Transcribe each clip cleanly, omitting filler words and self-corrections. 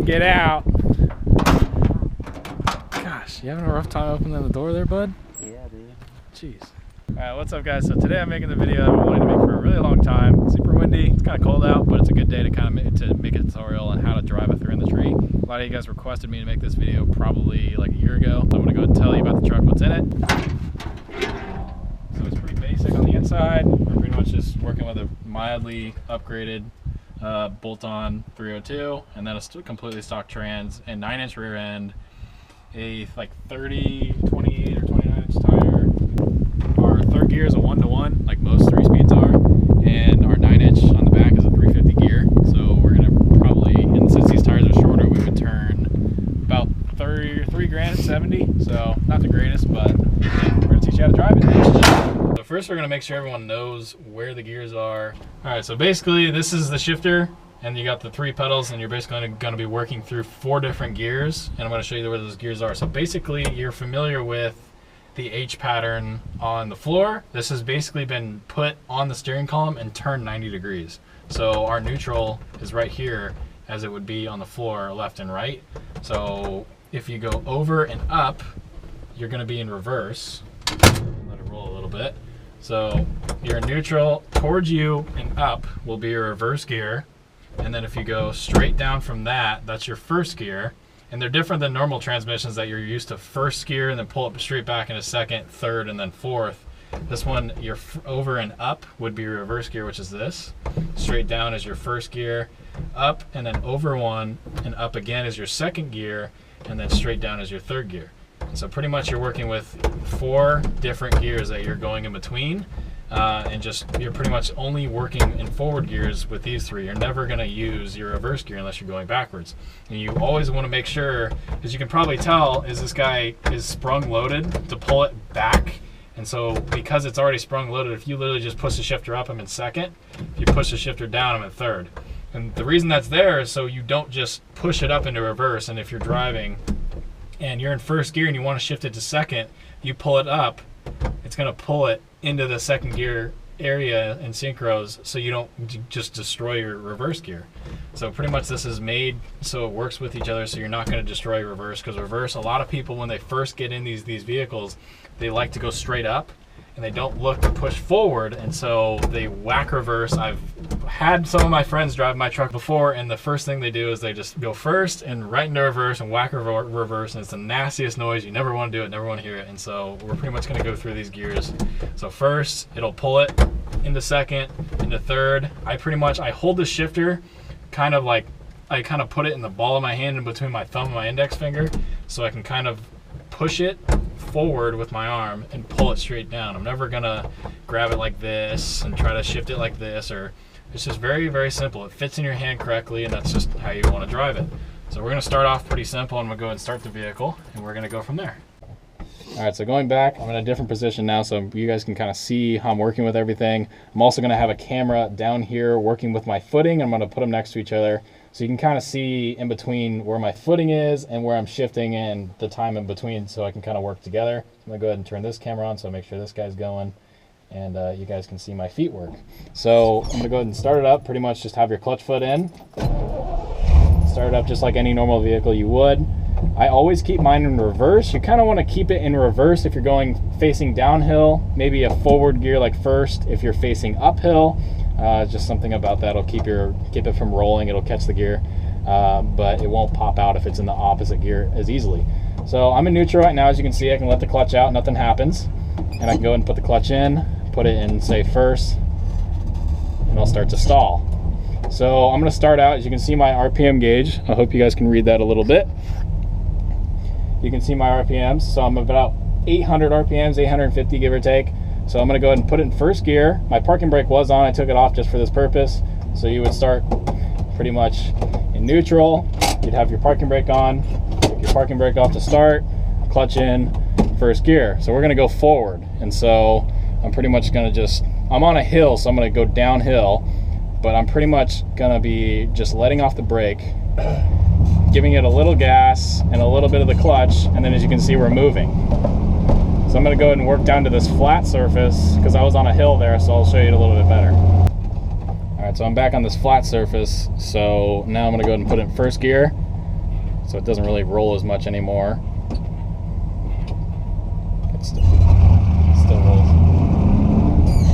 Get out. Gosh, you having a rough time opening the door there, bud? Yeah, dude. Jeez. Alright, what's up guys? So today I'm making the video I've been wanting to make for a really long time. Super windy, it's kind of cold out, but it's a good day to kind of make a tutorial on how to drive a 3 in the tree. A lot of you guys requested me to make this video probably like a year ago, so I'm going to go ahead and tell you about the truck, what's in it. So it's pretty basic on the inside. We're pretty much just working with a mildly upgraded bolt-on 302, and then a completely stock trans and 9-inch rear end, a like 30, 28 or 29-inch tire. Our third gear is a 1-to-1, like most 3-speeds are, and our 9-inch on the back is a 350 gear. So we're gonna probably, and since these tires are shorter, we would turn about 3 grand at 70. So not the greatest, but we're gonna teach you how to drive it. So first, we're gonna make sure everyone knows where the gears are. All right, so basically, this is the shifter, and you got the 3 pedals, and you're basically gonna be working through 4 different gears, and I'm gonna show you where those gears are. So basically, you're familiar with the H pattern on the floor. This has basically been put on the steering column and turned 90 degrees. So our neutral is right here as it would be on the floor, left and right. So if you go over and up, you're gonna be in reverse. Let it roll a little bit. So your neutral towards you and up will be your reverse gear. And then if you go straight down from that, that's your first gear. And they're different than normal transmissions that you're used to first gear and then pull up straight back into second, third, and then fourth. This one, your over and up would be your reverse gear, which is this. Straight down is your first gear, up and then over one and up again is your second gear, and then straight down is your third gear. And so pretty much you're working with 4 different gears that you're going in between. And just you're pretty much only working in forward gears with these 3. You're never going to use your reverse gear unless you're going backwards. And you always want to make sure, as you can probably tell, is this guy is sprung loaded to pull it back. And so because it's already sprung loaded, if you literally just push the shifter up, I'm in second. If you push the shifter down, I'm in third. And the reason that's there is so you don't just push it up into reverse. And if you're driving and you're in first gear and you want to shift it to second, you pull it up, it's going to pull it into the second gear area in synchros, so you don't just destroy your reverse gear. So pretty much this is made so it works with each other, so you're not going to destroy reverse, because reverse, a lot of people when they first get in these vehicles, they like to go straight up and they don't look to push forward, and so they whack reverse. I've had some of my friends drive my truck before, and the first thing they do is they just go first and right into reverse and whack reverse, and it's the nastiest noise. You never want to do it, never want to hear it. And so we're pretty much going to go through these gears. So first, it'll pull it into second, into third. I hold the shifter kind of like, I kind of put it in the ball of my hand in between my thumb and my index finger, so I can kind of push it forward with my arm and pull it straight down. I'm never gonna grab it like this and try to shift it like this, or it's just very, very simple. It fits in your hand correctly, and that's just how you want to drive it. So we're gonna start off pretty simple. I'm gonna go ahead and start the vehicle, and we're gonna go from there. All right, so going back, I'm in a different position now, so you guys can kind of see how I'm working with everything. I'm also gonna have a camera down here working with my footing. I'm gonna put them next to each other, so you can kind of see in between where my footing is and where I'm shifting and the time in between, so I can kind of work together. I'm gonna go ahead and turn this camera on so I make sure this guy's going, and you guys can see my feet work. So I'm gonna go ahead and start it up. Pretty much just have your clutch foot in. Start it up just like any normal vehicle you would. I always keep mine in reverse. You kind of want to keep it in reverse if you're going facing downhill, maybe a forward gear like first. If you're facing uphill, just something about that will keep it from rolling. It'll catch the gear, but it won't pop out if it's in the opposite gear as easily. So I'm in neutral right now. As you can see, I can let the clutch out, nothing happens, and I can go ahead and put the clutch in, put it in say first, and I'll start to stall. So I'm going to start out. As you can see my RPM gauge, I hope you guys can read that a little bit. You can see my RPMs, so I'm about 800 RPMs, 850 give or take. So I'm gonna go ahead and put it in first gear. My parking brake was on, I took it off just for this purpose. So you would start pretty much in neutral. You'd have your parking brake on, take your parking brake off to start, clutch in, first gear. So we're gonna go forward. And so I'm pretty much gonna I'm on a hill, so I'm gonna go downhill, but I'm pretty much gonna be just letting off the brake, giving it a little gas and a little bit of the clutch, and then as you can see, we're moving. So I'm gonna go ahead and work down to this flat surface because I was on a hill there, so I'll show you it a little bit better. All right, so I'm back on this flat surface. So now I'm gonna go ahead and put it in first gear. so it doesn't really roll as much anymore. It still rolls.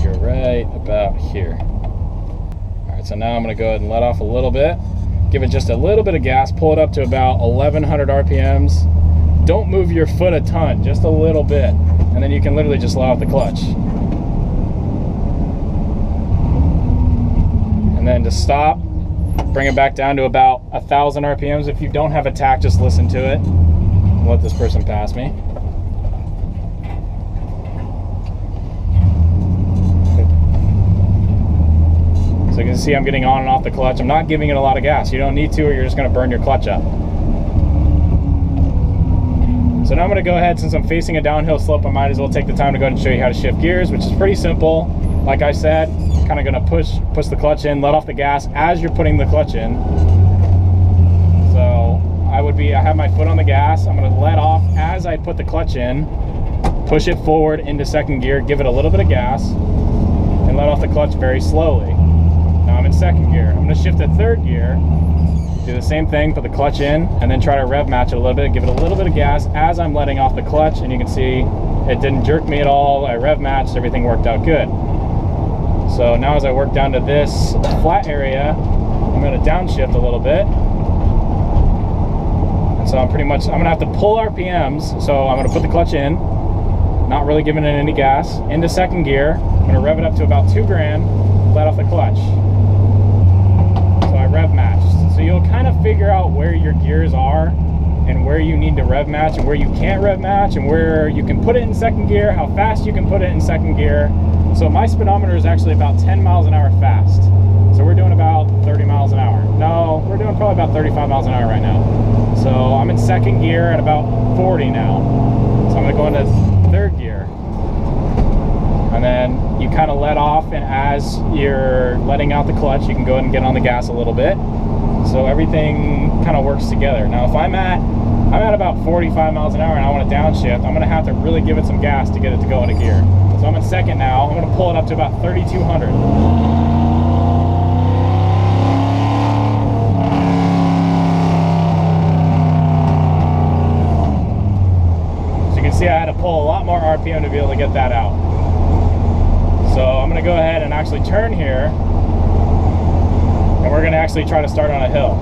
You're right about here. All right, so now I'm going to go ahead and let off a little bit. Give it just a little bit of gas. Pull it up to about 1100 RPMs. Don't move your foot a ton, just a little bit. And then you can literally just let off the clutch. And then to stop, bring it back down to about 1000 RPMs. If you don't have a tach, just listen to it. Let this person pass me. So you can see I'm getting on and off the clutch. I'm not giving it a lot of gas. You don't need to, or you're just going to burn your clutch up. So now I'm going to go ahead, since I'm facing a downhill slope, I might as well take the time to go ahead and show you how to shift gears, which is pretty simple. Like I said, kind of going to push the clutch in, let off the gas as you're putting the clutch in. So I have my foot on the gas. I'm going to let off as I put the clutch in, push it forward into second gear, give it a little bit of gas, and let off the clutch very slowly. Now I'm in second gear. I'm going to shift to third gear, do the same thing, put the clutch in, and then try to rev match it a little bit, give it a little bit of gas as I'm letting off the clutch, and you can see it didn't jerk me at all. I rev matched, everything worked out good. So now as I work down to this flat area, I'm going to downshift a little bit. And so I'm going to have to pull RPMs, so I'm going to put the clutch in, not really giving it any gas, into second gear. I'm going to rev it up to about 2 grand, let off the clutch. So I rev matched. So you'll kind of figure out where your gears are and where you need to rev match and where you can't rev match and where you can put it in second gear, how fast you can put it in second gear. So my speedometer is actually about 10 miles an hour fast. So we're doing about 30 miles an hour. No, we're doing probably about 35 miles an hour right now. So I'm in second gear at about 40 now. So I'm going to go into third gear. And then you kind of let off, and as you're letting out the clutch, you can go ahead and get on the gas a little bit. So everything kind of works together. Now if I'm at about 45 miles an hour and I want to downshift, I'm going to have to really give it some gas to get it to go into gear. So I'm in second now. I'm going to pull it up to about 3,200. So you can see I had to pull a lot more RPM to be able to get that out. So I'm going to go ahead and actually turn here, and we're going to actually try to start on a hill.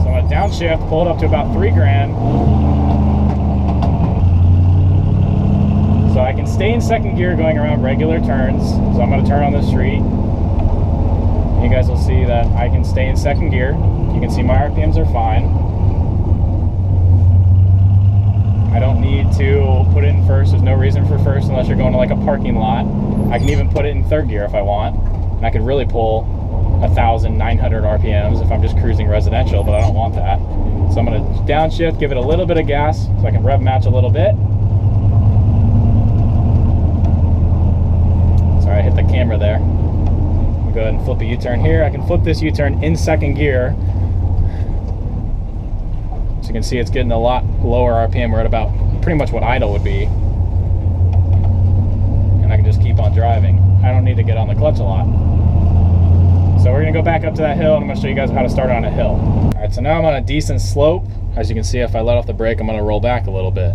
So I'm going to downshift, pull it up to about 3 grand. So I can stay in second gear going around regular turns. So I'm going to turn on the street. You guys will see that I can stay in second gear. You can see my RPMs are fine. I don't need to put it in first. There's no reason for first unless you're going to like a parking lot. I can even put it in third gear if I want. And I can really pull 1,900 RPMs if I'm just cruising residential, but I don't want that. So I'm going to downshift, give it a little bit of gas so I can rev match a little bit. Sorry, I hit the camera there. I'll go ahead and flip a U-turn here. I can flip this U-turn in second gear. So you can see it's getting a lot lower RPM. We're at about pretty much what idle would be. And I can just keep on driving. I don't need to get on the clutch a lot. So we're gonna go back up to that hill, and I'm gonna show you guys how to start on a hill. All right, so now I'm on a decent slope. As you can see, if I let off the brake, I'm gonna roll back a little bit.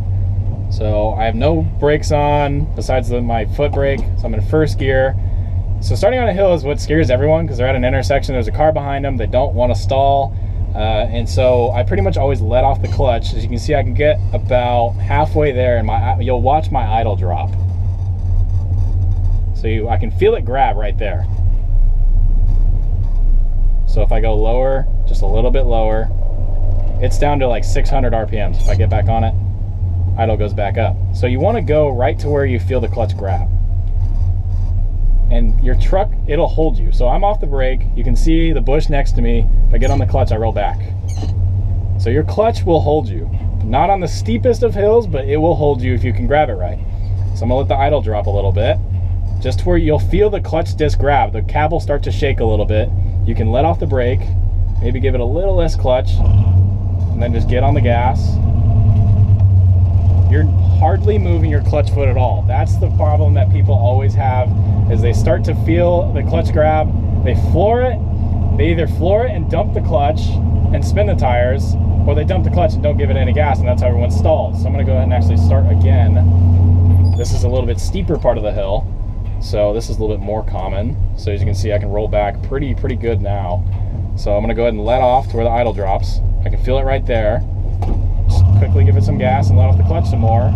So I have no brakes on besides my foot brake. So I'm in first gear. So starting on a hill is what scares everyone, because they're at an intersection, there's a car behind them, they don't want to stall. And so I pretty much always let off the clutch. As you can see, I can get about halfway there, and you'll watch my idle drop. So I can feel it grab right there. So if I go lower, just a little bit lower, it's down to like 600 RPMs. If I get back on it, idle goes back up. So you want to go right to where you feel the clutch grab. And your truck, it'll hold you. So I'm off the brake. You can see the bush next to me. If I get on the clutch, I roll back. So your clutch will hold you. Not on the steepest of hills, but it will hold you if you can grab it right. So I'm gonna let the idle drop a little bit, just to where you'll feel the clutch disc grab. The cab will start to shake a little bit. You can let off the brake, maybe give it a little less clutch, and then just get on the gas. You're hardly moving your clutch foot at all. That's the problem that people always have, is they start to feel the clutch grab, they floor it, they either floor it and dump the clutch and spin the tires, or they dump the clutch and don't give it any gas, and that's how everyone stalls. So I'm gonna go ahead and actually start again. This is a little bit steeper part of the hill, so this is a little bit more common. So as you can see, I can roll back pretty good now. So I'm gonna go ahead and let off to where the idle drops. I can feel it right there. Just quickly give it some gas and let off the clutch some more.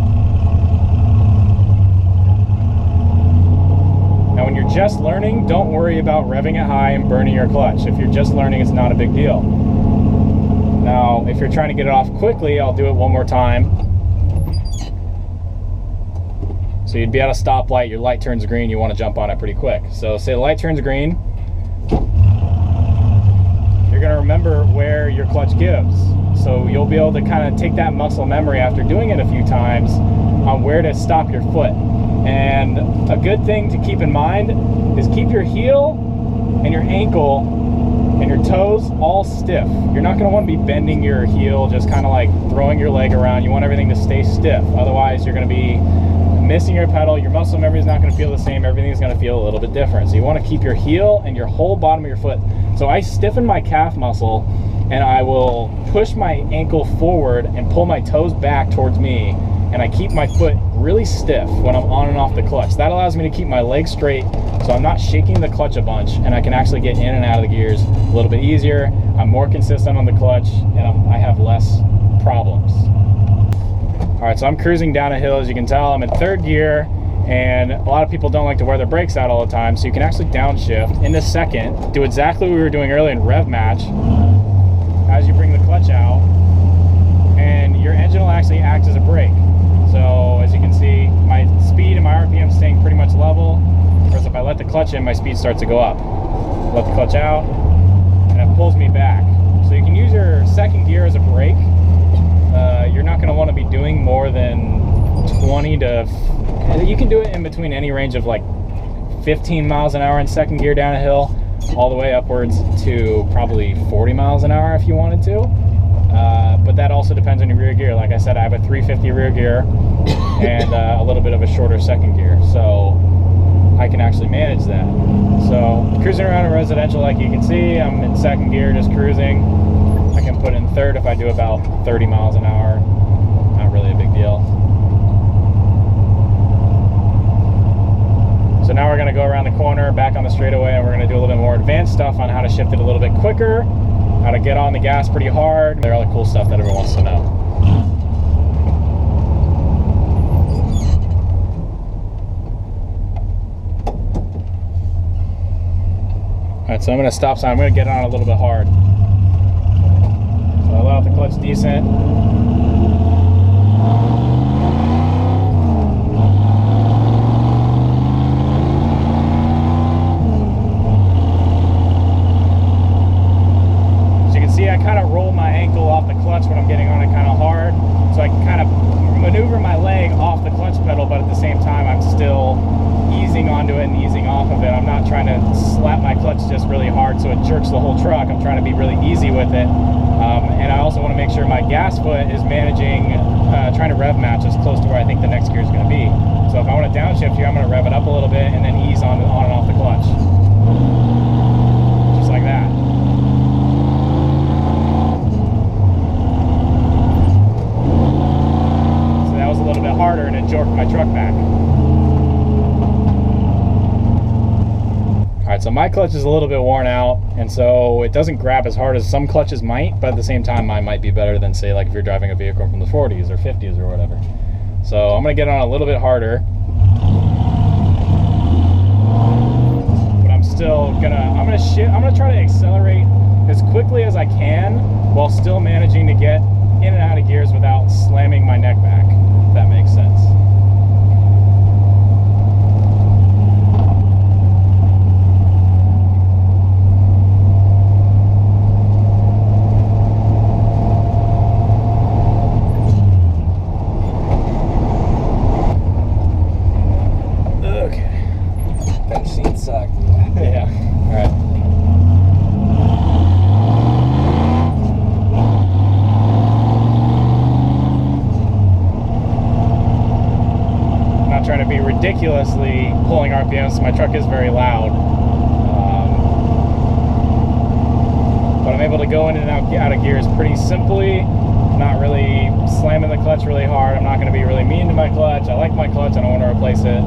Now when you're just learning, don't worry about revving it high and burning your clutch. If you're just learning, it's not a big deal. Now, if you're trying to get it off quickly, I'll do it one more time. So you'd be at a stoplight, your light turns green, you want to jump on it pretty quick. So say the light turns green, you're going to remember where your clutch gives. So you'll be able to kind of take that muscle memory after doing it a few times on where to stop your foot. And a good thing to keep in mind is keep your heel and your ankle and your toes all stiff. You're not going to want to be bending your heel, just kind of like throwing your leg around. You want everything to stay stiff. Otherwise, you're going to be missing your pedal. Your muscle memory is not going to feel the same. Everything is going to feel a little bit different. So you want to keep your heel and your whole bottom of your foot. So I stiffen my calf muscle, and I will push my ankle forward and pull my toes back towards me, and I keep my foot really stiff when I'm on and off the clutch. That allows me to keep my legs straight, so I'm not shaking the clutch a bunch, and I can actually get in and out of the gears a little bit easier. I'm more consistent on the clutch, and I have less problems. All right, so I'm cruising down a hill. As you can tell, I'm in third gear, and a lot of people don't like to wear their brakes out all the time, so you can actually downshift into second, do exactly what we were doing earlier in rev match. As you bring the clutch out, and your engine will actually act as a brake. So as you can see, my speed and my RPM staying pretty much level, whereas if I let the clutch in, my speed starts to go up. Let the clutch out, and it pulls me back. So you can use your second gear as a brake. You're not going to want to be doing more than 20 to, you can do it in between any range of like 15 miles an hour in second gear down a hill, all the way upwards to probably 40 miles an hour if you wanted to. But that also depends on your rear gear. Like I said, I have a 350 rear gear and a little bit of a shorter second gear, so I can actually manage that. So cruising around in residential, like you can see, I'm in second gear, just cruising. I can put in third if I do about 30 miles an hour. Not really a big deal. So now we're going to go around the corner, back on the straightaway, and we're going to do a little bit more advanced stuff on how to shift it a little bit quicker, how to get on the gas pretty hard. They're all the cool stuff that everyone wants to know. All right, so I'm going to stop sign. I'm going to get on a little bit hard. So I let off the clutch decent. I kind of roll my ankle off the clutch when I'm getting on it kind of hard, so I can kind of maneuver my leg off the clutch pedal, but at the same time I'm still easing onto it and easing off of it. I'm not trying to slap my clutch just really hard so it jerks the whole truck. I'm trying to be really easy with it, and I also want to make sure my gas foot is managing, trying to rev match as close to where I think the next gear is going to be. So if I want to downshift here, I'm going to rev it up a little bit and then ease on and off the clutch, just like that. A little bit harder, and it jorked my truck back. Alright, so my clutch is a little bit worn out, and so it doesn't grab as hard as some clutches might, but at the same time mine might be better than, say, like if you're driving a vehicle from the 40s or 50s or whatever. So I'm going to get on a little bit harder, but I'm still gonna, I'm gonna try to accelerate as quickly as I can while still managing to get in and out of gears without slamming my neck back, if that makes sense. Okay. That seat sucked. Yeah, all right. Trying to be ridiculously pulling RPMs. My truck is very loud, but I'm able to go in and out of gears pretty simply, not really slamming the clutch really hard. I'm not going to be really mean to my clutch. I like my clutch, I don't want to replace it.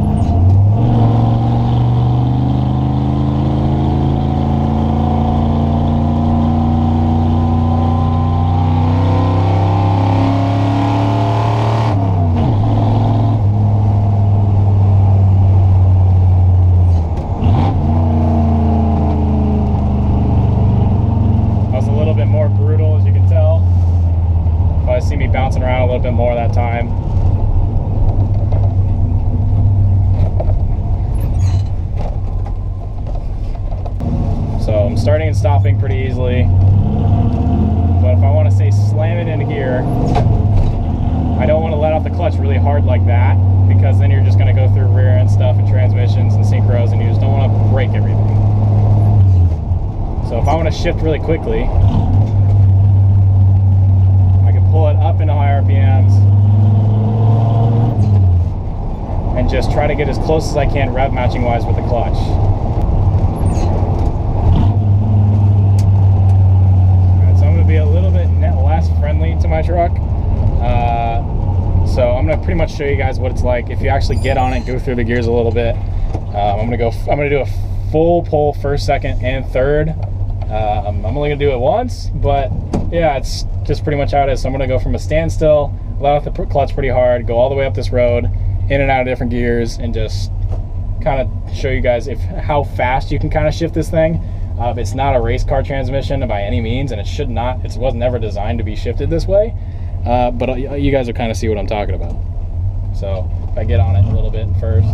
See me bouncing around a little bit more that time. So I'm starting and stopping pretty easily, but if I want to say slam it into gear, I don't want to let off the clutch really hard like that, because then you're just going to go through rear end stuff and transmissions and synchros, and you just don't want to break everything. So if I want to shift really quickly, pull it up into high RPMs and just try to get as close as I can rev matching wise with the clutch. Alright, so I'm going to be a little bit less friendly to my truck. So I'm going to pretty much show you guys what it's like if you actually get on it, go through the gears a little bit. I'm going to do a full pull first, second, and third. I'm only going to do it once, but yeah, it's just pretty much how it is. So I'm going to go from a standstill, let off the clutch pretty hard, go all the way up this road, in and out of different gears, and just kind of show you guys how fast you can kind of shift this thing. It's not a race car transmission by any means, and it was never designed to be shifted this way. But you guys will kind of see what I'm talking about. So if I get on it a little bit first.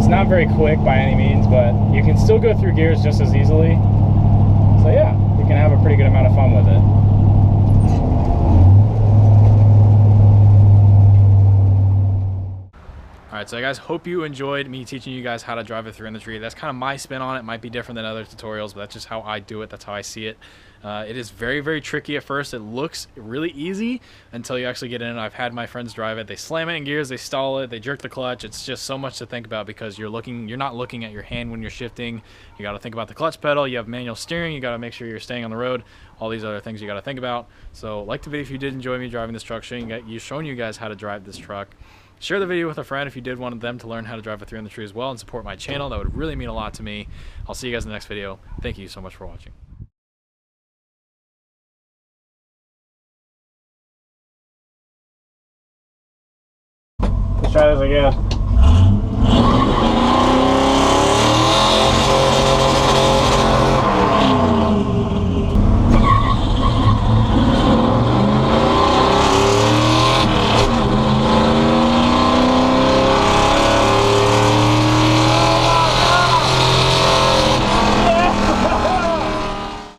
Not very quick by any means, but you can still go through gears just as easily. So yeah, you can have a pretty good amount of fun with it. Alright, so guys, hope you enjoyed me teaching you guys how to drive a 3-in-the-tree. That's kind of my spin on it. It might be different than other tutorials, but that's just how I do it. That's how I see it. It is very, very tricky at first. It looks really easy until you actually get in it. I've had my friends drive it. They slam it in gears, they stall it, they jerk the clutch. It's just so much to think about because you're not looking at your hand when you're shifting. You got to think about the clutch pedal. You have manual steering. You got to make sure you're staying on the road. All these other things you got to think about. So like the video if you did enjoy me driving this truck, showing you guys how to drive this truck. Share the video with a friend if you did want them to learn how to drive a 3-in-the-tree as well, and support my channel. That would really mean a lot to me. I'll see you guys in the next video. Thank you so much for watching. Let's try this again.